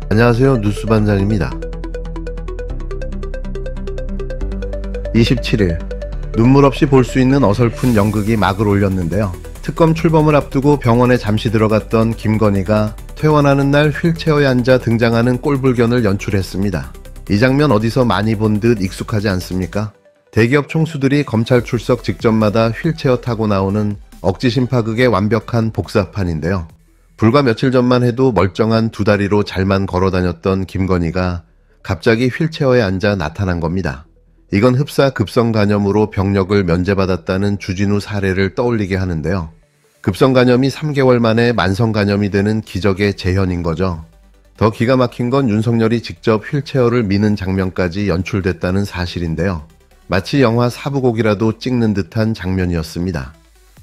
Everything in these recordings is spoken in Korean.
안녕하세요. 뉴스반장입니다. 27일 눈물 없이 볼 수 있는 어설픈 연극이 막을 올렸는데요. 특검 출범을 앞두고 병원에 잠시 들어갔던 김건희가 퇴원하는 날 휠체어에 앉아 등장하는 꼴불견을 연출했습니다. 이 장면 어디서 많이 본 듯 익숙하지 않습니까? 대기업 총수들이 검찰 출석 직전마다 휠체어 타고 나오는 억지심파극의 완벽한 복사판인데요. 불과 며칠 전만 해도 멀쩡한 두 다리로 잘만 걸어다녔던 김건희가 갑자기 휠체어에 앉아 나타난 겁니다. 이건 흡사 급성 간염으로 병력을 면제받았다는 주진우 사례를 떠올리게 하는데요. 급성 간염이 3개월 만에 만성 간염이 되는 기적의 재현인 거죠. 더 기가 막힌 건 윤석열이 직접 휠체어를 미는 장면까지 연출됐다는 사실인데요. 마치 영화 사부곡이라도 찍는 듯한 장면이었습니다.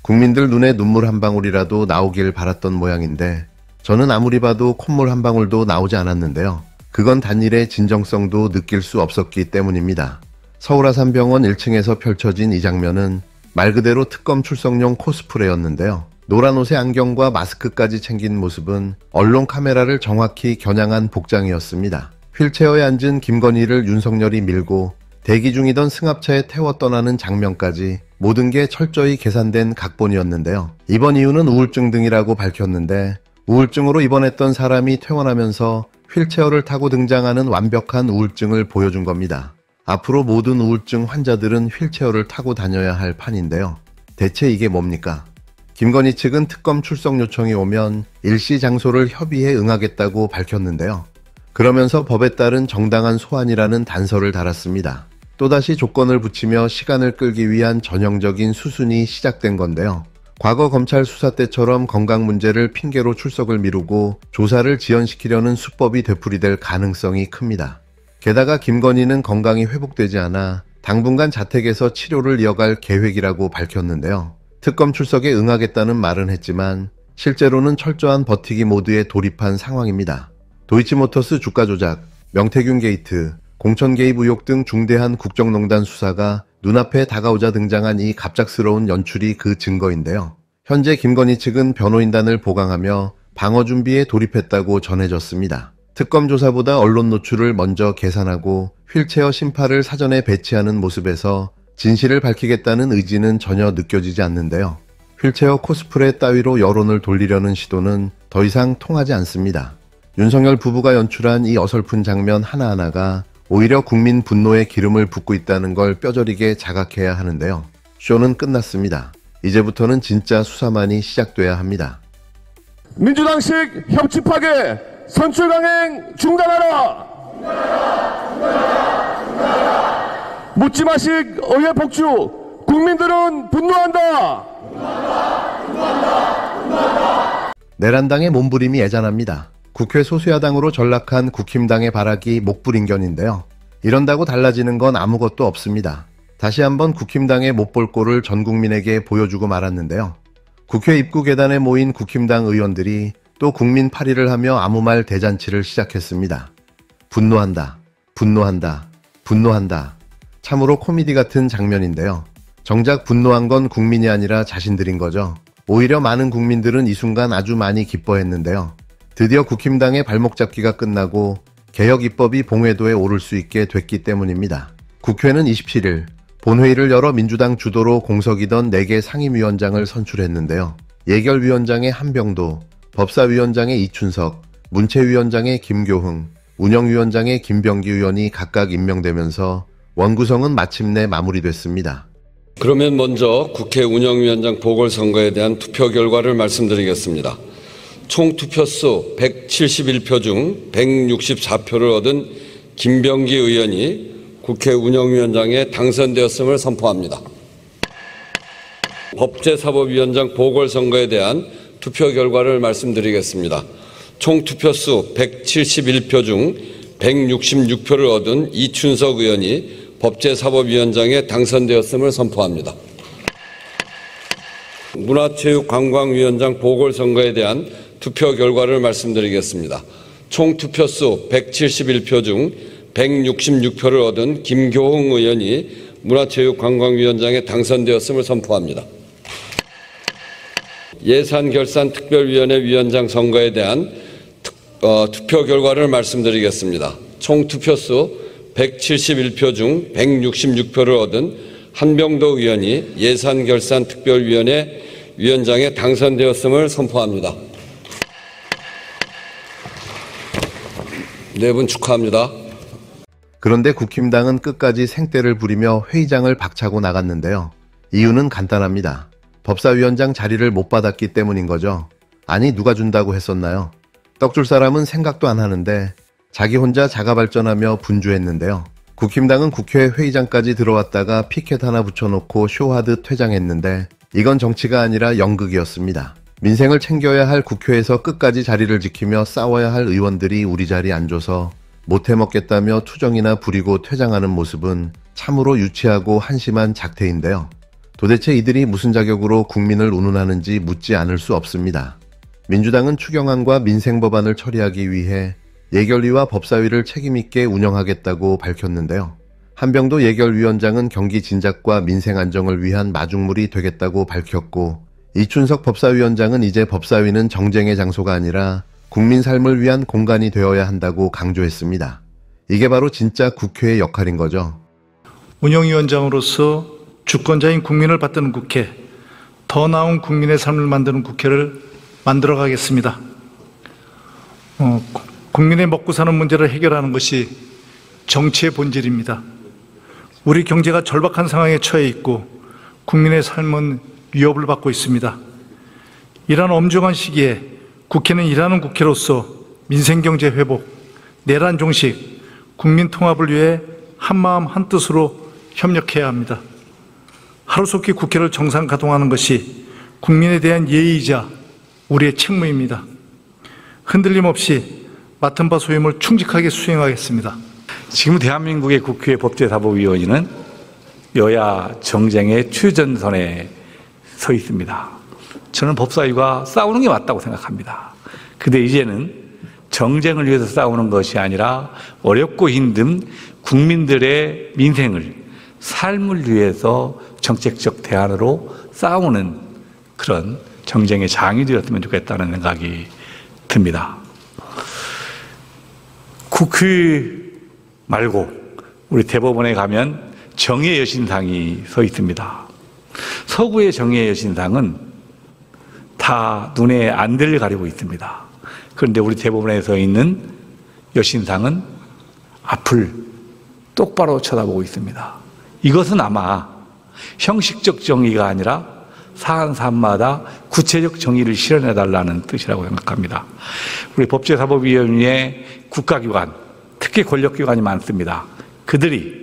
국민들 눈에 눈물 한 방울이라도 나오길 바랐던 모양인데 저는 아무리 봐도 콧물 한 방울도 나오지 않았는데요. 그건 단일의 진정성도 느낄 수 없었기 때문입니다. 서울 아산병원 1층에서 펼쳐진 이 장면은 말 그대로 특검 출석용 코스프레였는데요. 노란 옷에 안경과 마스크까지 챙긴 모습은 언론 카메라를 정확히 겨냥한 복장이었습니다. 휠체어에 앉은 김건희를 윤석열이 밀고 대기 중이던 승합차에 태워 떠나는 장면까지 모든 게 철저히 계산된 각본이었는데요. 입원 이유는 우울증 등이라고 밝혔는데 우울증으로 입원했던 사람이 퇴원하면서 휠체어를 타고 등장하는 완벽한 우울증을 보여준 겁니다. 앞으로 모든 우울증 환자들은 휠체어를 타고 다녀야 할 판인데요. 대체 이게 뭡니까? 김건희 측은 특검 출석 요청이 오면 일시 장소를 협의해 응하겠다고 밝혔는데요. 그러면서 법에 따른 정당한 소환이라는 단서를 달았습니다. 또다시 조건을 붙이며 시간을 끌기 위한 전형적인 수순이 시작된 건데요. 과거 검찰 수사 때처럼 건강 문제를 핑계로 출석을 미루고 조사를 지연시키려는 수법이 되풀이될 가능성이 큽니다. 게다가 김건희는 건강이 회복되지 않아 당분간 자택에서 치료를 이어갈 계획이라고 밝혔는데요. 특검 출석에 응하겠다는 말은 했지만 실제로는 철저한 버티기 모드에 돌입한 상황입니다. 도이치모터스 주가 조작, 명태균 게이트, 공천 개입 의혹 등 중대한 국정농단 수사가 눈앞에 다가오자 등장한 이 갑작스러운 연출이 그 증거인데요. 현재 김건희 측은 변호인단을 보강하며 방어 준비에 돌입했다고 전해졌습니다. 특검 조사보다 언론 노출을 먼저 계산하고 휠체어 심파를 사전에 배치하는 모습에서 진실을 밝히겠다는 의지는 전혀 느껴지지 않는데요. 휠체어 코스프레 따위로 여론을 돌리려는 시도는 더 이상 통하지 않습니다. 윤석열 부부가 연출한 이 어설픈 장면 하나하나가 오히려 국민 분노에 기름을 붓고 있다는 걸 뼈저리게 자각해야 하는데요. 쇼는 끝났습니다. 이제부터는 진짜 수사만이 시작돼야 합니다. 민주당식 협치 파괴, 선출 강행 중단하라! 묻지마식 의회 복주, 국민들은 분노한다! 내란당의 몸부림이 애잔합니다. 국회 소수야당으로 전락한 국힘당의 발악이 목불인견인데요. 이런다고 달라지는 건 아무것도 없습니다. 다시 한번 국힘당의 못볼 꼴을 전 국민에게 보여주고 말았는데요. 국회 입구 계단에 모인 국힘당 의원들이 또 국민 파리를 하며 아무 말 대잔치를 시작했습니다. 분노한다, 분노한다, 분노한다. 참으로 코미디 같은 장면인데요. 정작 분노한 건 국민이 아니라 자신들인 거죠. 오히려 많은 국민들은 이 순간 아주 많이 기뻐했는데요. 드디어 국힘당의 발목 잡기가 끝나고 개혁 입법이 봉회도에 오를 수 있게 됐기 때문입니다. 국회는 27일 본회의를 열어 민주당 주도로 공석이던 4개 상임위원장을 선출했는데요. 예결위원장의 한병도, 법사위원장의 이춘석, 문체위원장의 김교흥, 운영위원장의 김병기 의원이 각각 임명되면서 원구성은 마침내 마무리됐습니다. 그러면 먼저 국회 운영위원장 보궐선거에 대한 투표 결과를 말씀드리겠습니다. 총 투표수 171표 중 164표를 얻은 김병기 의원이 국회 운영위원장에 당선되었음을 선포합니다. 법제사법위원장 보궐선거에 대한 투표 결과를 말씀드리겠습니다. 총 투표수 171표 중 166표를 얻은 이춘석 의원이 법제사법위원장에 당선되었음을 선포합니다. 문화체육관광위원장 보궐선거에 대한 투표 결과를 말씀드리겠습니다. 총 투표수 171표 중 166표를 얻은 김교흥 의원이 문화체육관광위원장에 당선되었음을 선포합니다. 예산결산특별위원회 위원장 선거에 대한 투표 결과를 말씀드리겠습니다. 총 투표수 171표 중 166표를 얻은 한병도 의원이 예산결산특별위원회 위원장에 당선되었음을 선포합니다. 네 분 축하합니다. 그런데 국힘당은 끝까지 생떼를 부리며 회의장을 박차고 나갔는데요. 이유는 간단합니다. 법사위원장 자리를 못 받았기 때문인 거죠. 아니, 누가 준다고 했었나요? 떡줄 사람은 생각도 안 하는데 자기 혼자 자가발전하며 분주했는데요. 국힘당은 국회 회의장까지 들어왔다가 피켓 하나 붙여놓고 쇼하듯 퇴장했는데 이건 정치가 아니라 연극이었습니다. 민생을 챙겨야 할 국회에서 끝까지 자리를 지키며 싸워야 할 의원들이 우리 자리 앉아서 못해먹겠다며 투정이나 부리고 퇴장하는 모습은 참으로 유치하고 한심한 작태인데요. 도대체 이들이 무슨 자격으로 국민을 운운하는지 묻지 않을 수 없습니다. 민주당은 추경안과 민생법안을 처리하기 위해 예결위와 법사위를 책임있게 운영하겠다고 밝혔는데요. 한병도 예결위원장은 경기 진작과 민생 안정을 위한 마중물이 되겠다고 밝혔고, 이춘석 법사위원장은 이제 법사위는 정쟁의 장소가 아니라 국민 삶을 위한 공간이 되어야 한다고 강조했습니다. 이게 바로 진짜 국회의 역할인 거죠. 운영위원장으로서 주권자인 국민을 받드는 국회, 더 나은 국민의 삶을 만드는 국회를 만들어가겠습니다. 국민의 먹고 사는 문제를 해결하는 것이 정치의 본질입니다. 우리 경제가 절박한 상황에 처해 있고 국민의 삶은 위협을 받고 있습니다. 이런 엄중한 시기에 국회는 일하는 국회로서 민생경제 회복, 내란 종식, 국민 통합을 위해 한마음 한뜻으로 협력해야 합니다. 하루속히 국회를 정상 가동하는 것이 국민에 대한 예의이자 우리의 책무입니다. 흔들림 없이 맡은 바 소임을 충직하게 수행하겠습니다. 지금 대한민국의 국회 법제사법위원회는 여야 정쟁의 최전선에 서 있습니다. 저는 법사위가 싸우는 게 맞다고 생각합니다. 근데 이제는 정쟁을 위해서 싸우는 것이 아니라 어렵고 힘든 국민들의 민생을, 삶을 위해서 정책적 대안으로 싸우는 그런 정쟁의 장이 되었으면 좋겠다는 생각이 듭니다. 국회 말고 우리 대법원에 가면 정의의 여신상이 서 있습니다. 서구의 정의의 여신상은 다 눈에 안대를 가리고 있습니다. 그런데 우리 대법원에 서 있는 여신상은 앞을 똑바로 쳐다보고 있습니다. 이것은 아마 형식적 정의가 아니라 사안사안마다 구체적 정의를 실현해달라는 뜻이라고 생각합니다. 우리 법제사법위원회의 국가기관, 특히 권력기관이 많습니다. 그들이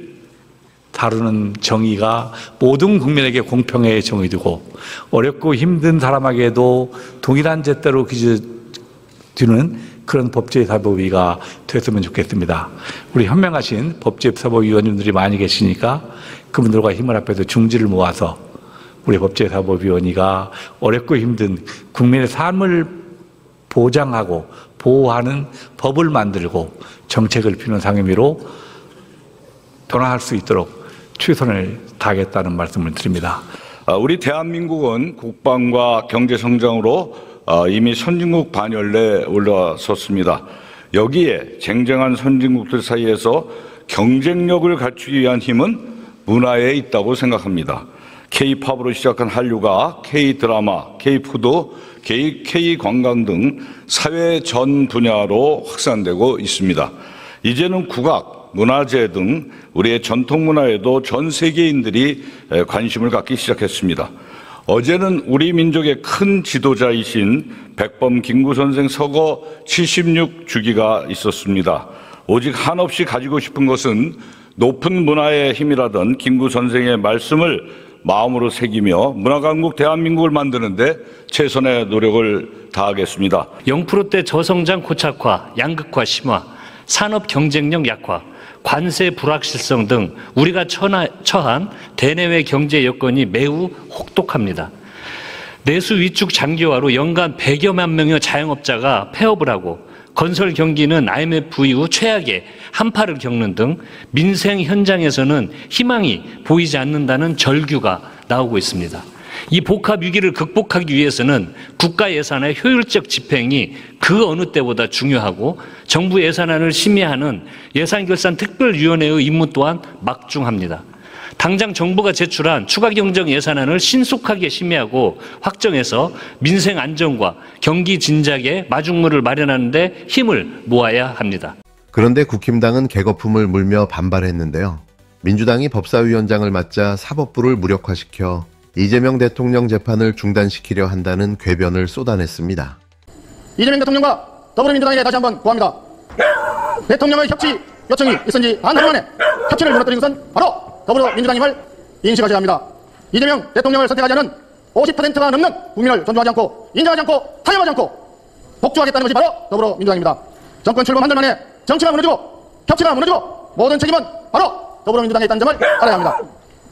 다루는 정의가 모든 국민에게 공평의 정의되고 어렵고 힘든 사람에게도 동일한 잣대로 기준주는 그런 법제사법위가 됐으면 좋겠습니다. 우리 현명하신 법제사법위원님들이 많이 계시니까 그분들과 힘을 합해서 중지를 모아서 우리 법제사법위원회가 어렵고 힘든 국민의 삶을 보장하고 보호하는 법을 만들고 정책을 피우는 상임위로 변화할 수 있도록 최선을 다하겠다는 말씀을 드립니다. 우리 대한민국은 국방과 경제성장으로 이미 선진국 반열에 올라섰습니다. 여기에 쟁쟁한 선진국들 사이에서 경쟁력을 갖추기 위한 힘은 문화에 있다고 생각합니다. K-팝으로 시작한 한류가 K-드라마, K-푸드, K-관광 등 사회 전 분야로 확산되고 있습니다. 이제는 국악, 문화재 등 우리의 전통 문화에도 전 세계인들이 관심을 갖기 시작했습니다. 어제는 우리 민족의 큰 지도자이신 백범 김구 선생 서거 76주기가 있었습니다. 오직 한없이 가지고 싶은 것은 높은 문화의 힘이라던 김구 선생의 말씀을 마음으로 새기며 문화강국 대한민국을 만드는데 최선의 노력을 다하겠습니다. 0%대 저성장 고착화, 양극화 심화, 산업 경쟁력 약화, 관세 불확실성 등 우리가 처한 대내외 경제 여건이 매우 혹독합니다. 내수 위축 장기화로 연간 100여만 명의 자영업자가 폐업을 하고 건설 경기는 IMF 이후 최악의 한파를 겪는 등 민생 현장에서는 희망이 보이지 않는다는 절규가 나오고 있습니다. 이 복합 위기를 극복하기 위해서는 국가 예산의 효율적 집행이 그 어느 때보다 중요하고 정부 예산안을 심의하는 예산결산특별위원회의 임무 또한 막중합니다. 당장 정부가 제출한 추가 경정 예산안을 신속하게 심의하고 확정해서 민생 안정과 경기 진작에 마중물을 마련하는 데 힘을 모아야 합니다. 그런데 국힘당은 개거품을 물며 반발했는데요. 민주당이 법사위원장을 맡자 사법부를 무력화시켜 이재명 대통령 재판을 중단시키려 한다는 궤변을 쏟아냈습니다. 이재명 대통령과 더불어민주당에게 다시 한번 구합니다. 대통령의 협치 요청이 있은 지 한 하루 만에 협치를 무너뜨린 것은 바로 더불어민주당임을 인식하셔야 합니다. 이재명 대통령을 선택하지 않은 50%가 넘는 국민을 존중하지 않고 인정하지 않고 타협하지 않고 복주하겠다는 것이 바로 더불어민주당입니다. 정권 출범 한 달 만에 정치가 무너지고 협치가 무너지고 모든 책임은 바로 더불어민주당에 있다는 점을 알아야 합니다.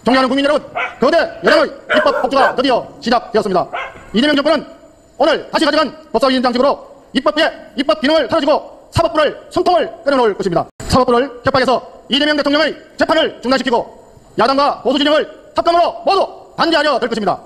존경하는 국민 여러분, 거대 여당의 입법 복주가 드디어 시작되었습니다. 이재명 정권은 오늘 다시 가져간 법사위원장직으로 입법부의 입법 기능을 털어주고 사법부를 숨통을 끊어놓을 것입니다. 사법부를 협박해서 이재명 대통령의 재판을 중단시키고 야당과 보수 진영을 합감으로 모두 반대하려 될 것입니다.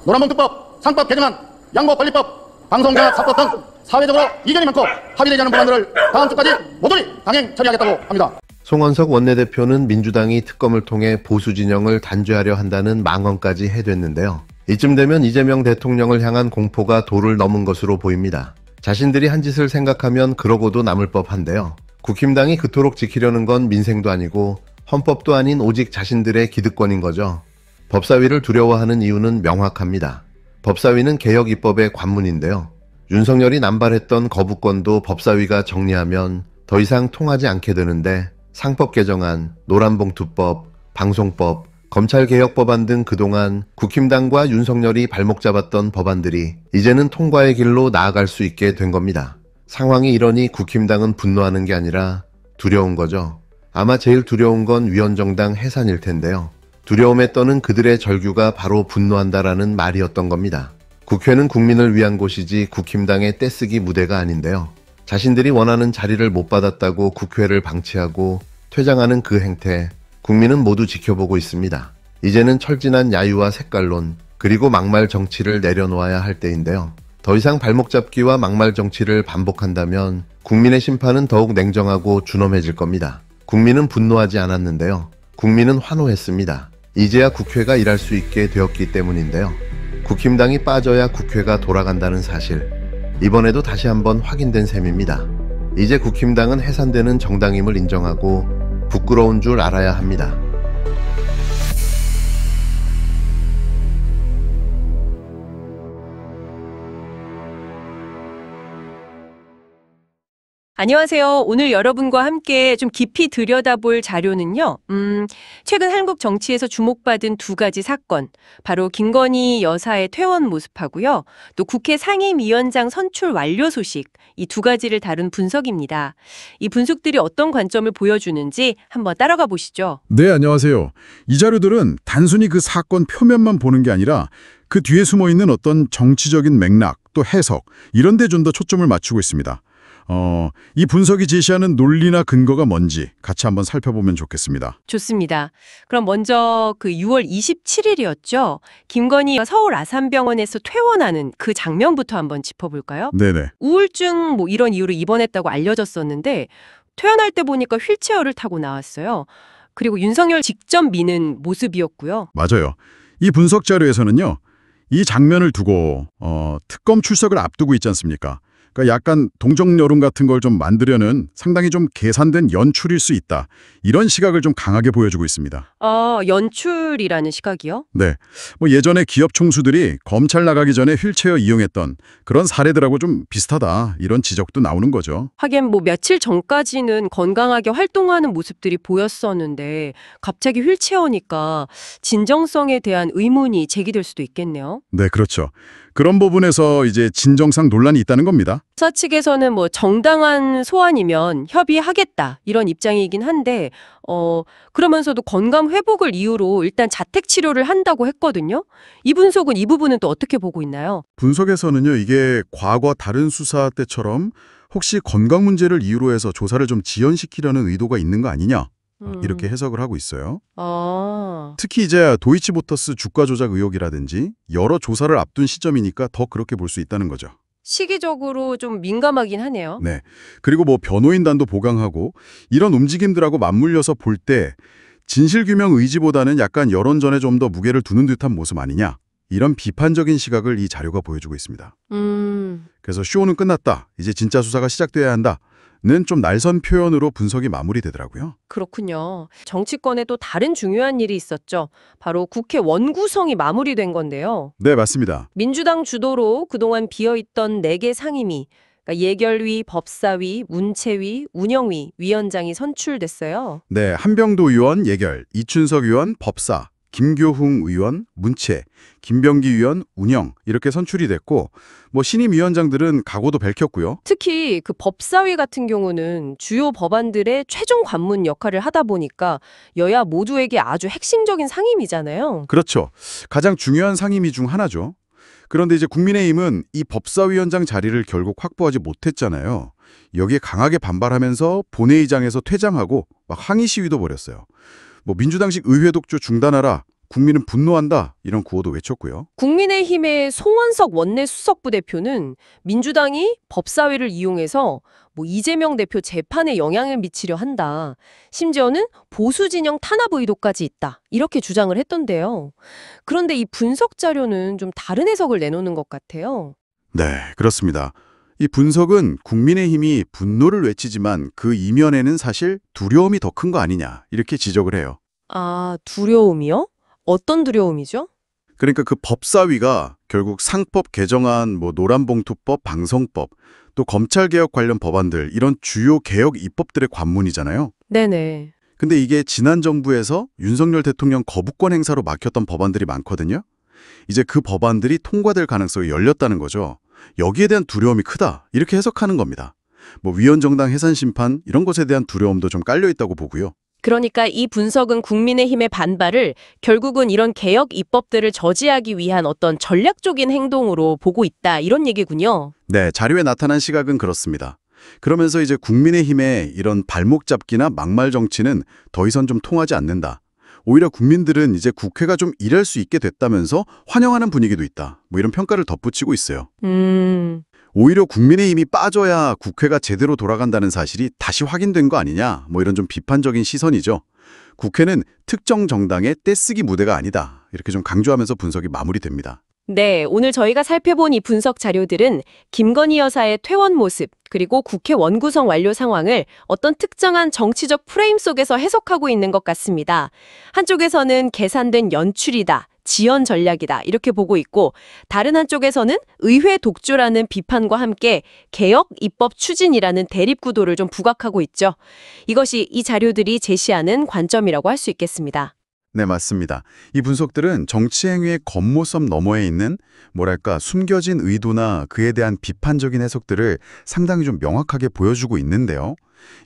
노란봉투법, 상법 개정안, 양보관리법, 방송장악사법 등 사회적으로 이견이 많고 합의되지 않은 법안들을 다음 주까지 모조리 강행 처리하겠다고 합니다. 송원석 원내대표는 민주당이 특검을 통해 보수 진영을 단죄하려 한다는 망언까지 해댔는데요. 이쯤 되면 이재명 대통령을 향한 공포가 도를 넘은 것으로 보입니다. 자신들이 한 짓을 생각하면 그러고도 남을 법한데요. 국힘당이 그토록 지키려는 건 민생도 아니고 헌법도 아닌 오직 자신들의 기득권인 거죠. 법사위를 두려워하는 이유는 명확합니다. 법사위는 개혁 입법의 관문인데요. 윤석열이 남발했던 거부권도 법사위가 정리하면 더 이상 통하지 않게 되는데 상법 개정안, 노란봉투법, 방송법, 검찰개혁법안 등 그동안 국힘당과 윤석열이 발목 잡았던 법안들이 이제는 통과의 길로 나아갈 수 있게 된 겁니다. 상황이 이러니 국힘당은 분노하는 게 아니라 두려운 거죠. 아마 제일 두려운 건 위원정당 해산일 텐데요. 두려움에 떠는 그들의 절규가 바로 분노한다라는 말이었던 겁니다. 국회는 국민을 위한 곳이지 국힘당의 떼쓰기 무대가 아닌데요. 자신들이 원하는 자리를 못 받았다고 국회를 방치하고 퇴장하는 그 행태, 국민은 모두 지켜보고 있습니다. 이제는 철진한 야유와 색깔론, 그리고 막말 정치를 내려놓아야 할 때인데요. 더 이상 발목 잡기와 막말 정치를 반복한다면 국민의 심판은 더욱 냉정하고 준엄해질 겁니다. 국민은 분노하지 않았는데요. 국민은 환호했습니다. 이제야 국회가 일할 수 있게 되었기 때문인데요. 국힘당이 빠져야 국회가 돌아간다는 사실, 이번에도 다시 한번 확인된 셈입니다. 이제 국힘당은 해산되는 정당임을 인정하고 부끄러운 줄 알아야 합니다. 안녕하세요. 오늘 여러분과 함께 좀 깊이 들여다볼 자료는요. 최근 한국 정치에서 주목받은 두 가지 사건, 바로 김건희 여사의 퇴원 모습하고요. 또 국회 상임위원장 선출 완료 소식, 이 두 가지를 다룬 분석입니다. 이 분석들이 어떤 관점을 보여주는지 한번 따라가 보시죠. 네, 안녕하세요. 이 자료들은 단순히 그 사건 표면만 보는 게 아니라 그 뒤에 숨어있는 어떤 정치적인 맥락, 또 해석, 이런 데 좀 더 초점을 맞추고 있습니다. 이 분석이 제시하는 논리나 근거가 뭔지 같이 한번 살펴보면 좋겠습니다. 좋습니다. 그럼 먼저 그 6월 27일이었죠. 김건희 서울 아산병원에서 퇴원하는 그 장면부터 한번 짚어볼까요? 네네. 우울증 뭐 이런 이유로 입원했다고 알려졌었는데 퇴원할 때 보니까 휠체어를 타고 나왔어요. 그리고 윤석열 직접 미는 모습이었고요. 맞아요. 이 분석 자료에서는요, 이 장면을 두고 특검 출석을 앞두고 있지 않습니까? 그러니까 약간 동정 여론 같은 걸 좀 만들려는 상당히 좀 계산된 연출일 수 있다. 이런 시각을 좀 강하게 보여주고 있습니다. 연출이라는 시각이요? 네. 뭐 예전에 기업 총수들이 검찰 나가기 전에 휠체어 이용했던 그런 사례들하고 좀 비슷하다. 이런 지적도 나오는 거죠. 하긴 뭐 며칠 전까지는 건강하게 활동하는 모습들이 보였었는데 갑자기 휠체어니까 진정성에 대한 의문이 제기될 수도 있겠네요. 네, 그렇죠. 그런 부분에서 이제 진정상 논란이 있다는 겁니다. 수사 측에서는 뭐 정당한 소환이면 협의하겠다 이런 입장이긴 한데 그러면서도 건강 회복을 이유로 일단 자택 치료를 한다고 했거든요. 이 분석은 이 부분은 또 어떻게 보고 있나요? 분석에서는요, 이게 과거 다른 수사 때처럼 혹시 건강 문제를 이유로 해서 조사를 좀 지연시키려는 의도가 있는 거 아니냐, 이렇게 해석을 하고 있어요. 아, 특히 이제 도이치모터스 주가 조작 의혹이라든지 여러 조사를 앞둔 시점이니까 더 그렇게 볼 수 있다는 거죠. 시기적으로 좀 민감하긴 하네요. 네. 그리고 뭐 변호인단도 보강하고 이런 움직임들하고 맞물려서 볼 때 진실규명 의지보다는 약간 여론전에 좀 더 무게를 두는 듯한 모습 아니냐. 이런 비판적인 시각을 이 자료가 보여주고 있습니다. 그래서 쇼는 끝났다. 이제 진짜 수사가 시작돼야 한다는 좀 날선 표현으로 분석이 마무리되더라고요. 그렇군요. 정치권에 또 다른 중요한 일이 있었죠. 바로 국회 원구성이 마무리된 건데요. 네, 맞습니다. 민주당 주도로 그동안 비어있던 4개 상임위, 그러니까 예결위, 법사위, 문체위, 운영위 위원장이 선출됐어요. 네, 한병도 의원 예결, 이춘석 의원 법사, 김교흥 의원 문체, 김병기 의원 운영 이렇게 선출이 됐고 뭐 신임 위원장들은 각오도 밝혔고요. 특히 그 법사위 같은 경우는 주요 법안들의 최종 관문 역할을 하다 보니까 여야 모두에게 아주 핵심적인 상임이잖아요. 그렇죠. 가장 중요한 상임위 중 하나죠. 그런데 이제 국민의힘은 이 법사위원장 자리를 결국 확보하지 못했잖아요. 여기에 강하게 반발하면서 본회의장에서 퇴장하고 막 항의 시위도 벌였어요. 뭐 민주당식 의회 독주 중단하라, 국민은 분노한다 이런 구호도 외쳤고요. 국민의힘의 송원석 원내수석부 대표는 민주당이 법사위를 이용해서 뭐 이재명 대표 재판에 영향을 미치려 한다. 심지어는 보수 진영 탄압 의도까지 있다. 이렇게 주장을 했던데요. 그런데 이 분석 자료는 좀 다른 해석을 내놓는 것 같아요. 네, 그렇습니다. 이 분석은 국민의힘이 분노를 외치지만 그 이면에는 사실 두려움이 더 큰 거 아니냐 이렇게 지적을 해요. 아, 두려움이요? 어떤 두려움이죠? 그러니까 그 법사위가 결국 상법 개정안, 뭐 노란봉투법, 방송법, 또 검찰개혁 관련 법안들 이런 주요 개혁 입법들의 관문이잖아요. 네네. 근데 이게 지난 정부에서 윤석열 대통령 거부권 행사로 막혔던 법안들이 많거든요. 이제 그 법안들이 통과될 가능성이 열렸다는 거죠. 여기에 대한 두려움이 크다 이렇게 해석하는 겁니다. 뭐 위헌정당 해산 심판 이런 것에 대한 두려움도 좀 깔려 있다고 보고요. 그러니까 이 분석은 국민의힘의 반발을 결국은 이런 개혁 입법들을 저지하기 위한 어떤 전략적인 행동으로 보고 있다 이런 얘기군요. 네, 자료에 나타난 시각은 그렇습니다. 그러면서 이제 국민의힘의 이런 발목 잡기나 막말 정치는 더 이상 좀 통하지 않는다. 오히려 국민들은 이제 국회가 좀 일할 수 있게 됐다면서 환영하는 분위기도 있다. 뭐 이런 평가를 덧붙이고 있어요. 오히려 국민의힘이 빠져야 국회가 제대로 돌아간다는 사실이 다시 확인된 거 아니냐. 뭐 이런 좀 비판적인 시선이죠. 국회는 특정 정당의 떼쓰기 무대가 아니다. 이렇게 좀 강조하면서 분석이 마무리됩니다. 네, 오늘 저희가 살펴본 이 분석 자료들은 김건희 여사의 퇴원 모습, 그리고 국회 원구성 완료 상황을 어떤 특정한 정치적 프레임 속에서 해석하고 있는 것 같습니다. 한쪽에서는 계산된 연출이다, 지연 전략이다 이렇게 보고 있고 다른 한쪽에서는 의회 독주라는 비판과 함께 개혁 입법 추진이라는 대립구도를 좀 부각하고 있죠. 이것이 이 자료들이 제시하는 관점이라고 할 수 있겠습니다. 네, 맞습니다. 이 분석들은 정치 행위의 겉모습 너머에 있는 뭐랄까 숨겨진 의도나 그에 대한 비판적인 해석들을 상당히 좀 명확하게 보여주고 있는데요.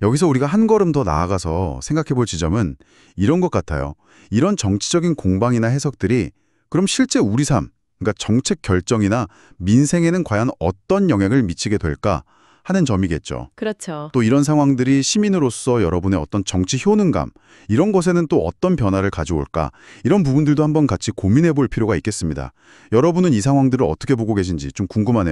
여기서 우리가 한 걸음 더 나아가서 생각해 볼 지점은 이런 것 같아요. 이런 정치적인 공방이나 해석들이 그럼 실제 우리 삶, 그러니까 정책 결정이나 민생에는 과연 어떤 영향을 미치게 될까 하는 점이겠죠. 그렇죠. 또 이런 상황들이 시민으로서 여러분의 어떤 정치 효능감, 이런 것에는 또 어떤 변화를 가져올까, 이런 부분들도 한번 같이 고민해 볼 필요가 있겠습니다. 여러분은 이 상황들을 어떻게 보고 계신지 좀 궁금하네요.